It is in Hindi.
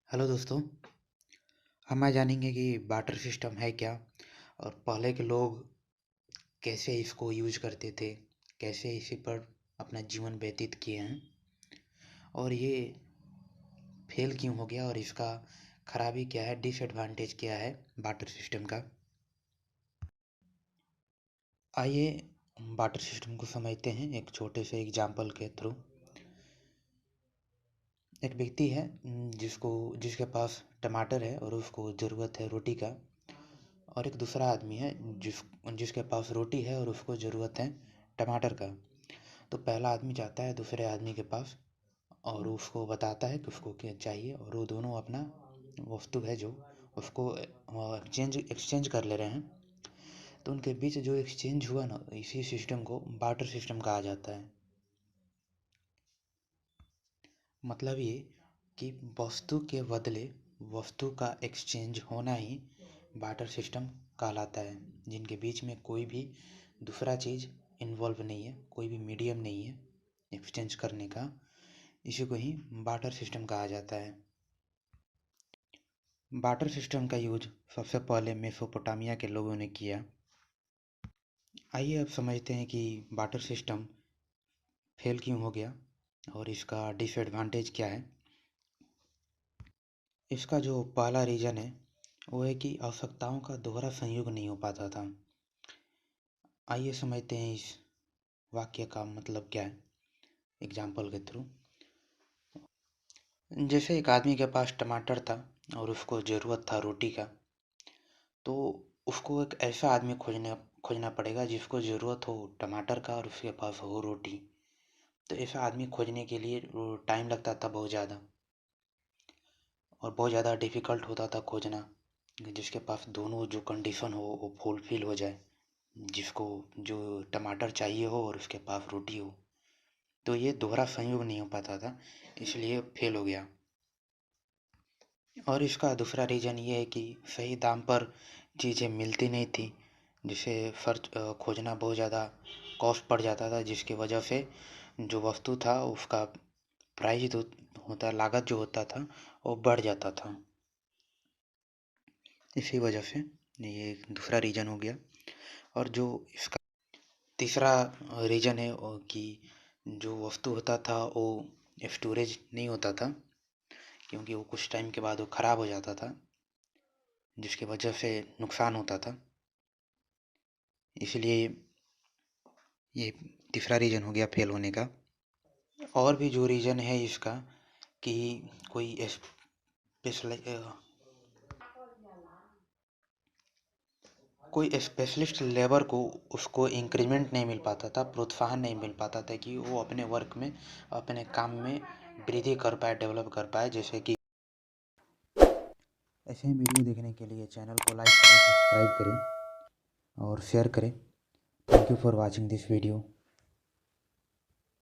हेलो दोस्तों। हम आज जानेंगे कि बाटर सिस्टम है क्या और पहले के लोग कैसे इसको यूज करते थे, कैसे इसी पर अपना जीवन व्यतीत किए हैं और ये फेल क्यों हो गया और इसका खराबी क्या है, डिसएडवांटेज क्या है बाटर सिस्टम का। आइए बाटर सिस्टम को समझते हैं एक छोटे से एग्जाम्पल के थ्रू। एक व्यक्ति है जिसके पास टमाटर है और उसको ज़रूरत है रोटी का, और एक दूसरा आदमी है जिसके पास रोटी है और उसको ज़रूरत है टमाटर का। तो पहला आदमी जाता है दूसरे आदमी के पास और उसको बताता है कि उसको क्या चाहिए, और वो दोनों अपना वस्तु है जो उसको एक्सचेंज कर ले रहे हैं। तो उनके बीच जो एक्सचेंज हुआ ना, इसी सिस्टम को बाटर सिस्टम कहा जाता है। मतलब ये कि वस्तु के बदले वस्तु का एक्सचेंज होना ही बाटर सिस्टम कहलाता है, जिनके बीच में कोई भी दूसरा चीज़ इन्वॉल्व नहीं है, कोई भी मीडियम नहीं है एक्सचेंज करने का। इसी को ही बाटर सिस्टम कहा जाता है। बाटर सिस्टम का यूज सबसे पहले मेसोपोटामिया के लोगों ने किया। आइए अब समझते हैं कि बाटर सिस्टम फेल क्यों हो गया और इसका डिसएडवांटेज क्या है। इसका जो पहला रीज़न है वो है कि आवश्यकताओं का दोहरा संयोग नहीं हो पाता था। आइए समझते हैं इस वाक्य का मतलब क्या है एग्जाम्पल के थ्रू। जैसे एक आदमी के पास टमाटर था और उसको ज़रूरत था रोटी का, तो उसको एक ऐसा आदमी खोजना पड़ेगा जिसको ज़रूरत हो टमाटर का और उसके पास हो रोटी। तो ऐसा आदमी खोजने के लिए टाइम लगता था बहुत ज़्यादा, और बहुत ज़्यादा डिफ़िकल्ट होता था खोजना, जिसके पास दोनों जो कंडीशन हो वो फुलफिल हो जाए, जिसको जो टमाटर चाहिए हो और उसके पास रोटी हो। तो ये दोहरा संयोग नहीं हो पाता था, इसलिए फेल हो गया। और इसका दूसरा रीज़न ये है कि सही दाम पर चीज़ें मिलती नहीं थी, जिसे खोजना बहुत ज़्यादा कॉस्ट पड़ जाता था, जिसकी वजह से जो वस्तु था उसका प्राइस जो लागत जो होता था वो बढ़ जाता था। इसी वजह से ये दूसरा रीज़न हो गया। और जो इसका तीसरा रीज़न है कि जो वस्तु होता था वो स्टोरेज नहीं होता था, क्योंकि वो कुछ टाइम के बाद वो ख़राब हो जाता था, जिसकी वजह से नुकसान होता था। इसलिए ये तीसरा रीज़न हो गया फेल होने का। और भी जो रीज़न है इसका कि कोई स्पेशल कोई स्पेशलिस्ट लेबर को उसको इंक्रीमेंट नहीं मिल पाता था, प्रोत्साहन नहीं मिल पाता था कि वो अपने वर्क में, अपने काम में वृद्धि कर पाए, डेवलप कर पाए। जैसे कि ऐसे ही वीडियो देखने के लिए चैनल को लाइक करें, सब्सक्राइब करें और शेयर करें। Thank you for watching this video.